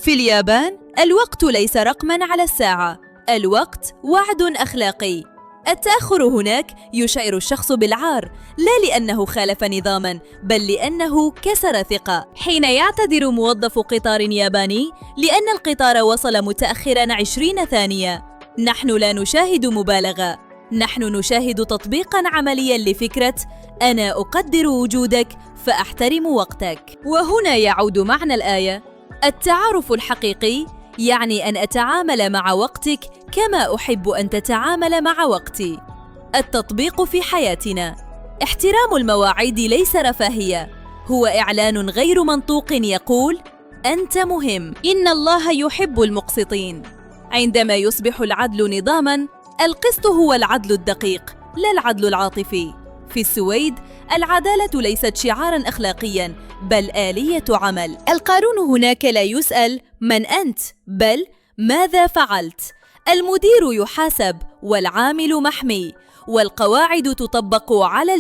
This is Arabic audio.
في اليابان الوقت ليس رقماً على الساعة، الوقت وعد أخلاقي. التأخر هناك يشعر الشخص بالعار، لا لأنه خالف نظاماً، بل لأنه كسر ثقة. حين يعتذر موظف قطار ياباني لأن القطار وصل متأخراً 20 ثانية، نحن لا نشاهد مبالغة، نحن نشاهد تطبيقاً عملياً لفكرة أنا أقدر وجودك فأحترم وقتك. وهنا يعود معنى الآية: التعارف الحقيقي يعني أن أتعامل مع وقتك كما أحب أن تتعامل مع وقتي. التطبيق في حياتنا: احترام المواعيد ليس رفاهية، هو إعلان غير منطوق يقول أنت مهم. إن الله يحب المقسطين. عندما يصبح العدل نظاماً، القسط هو العدل الدقيق لا العدل العاطفي. في السويد العدالة ليست شعاراً أخلاقياً بل آلية عمل. القانون هناك لا يسأل من أنت بل ماذا فعلت. المدير يحاسب والعامل محمي، والقواعد تطبق على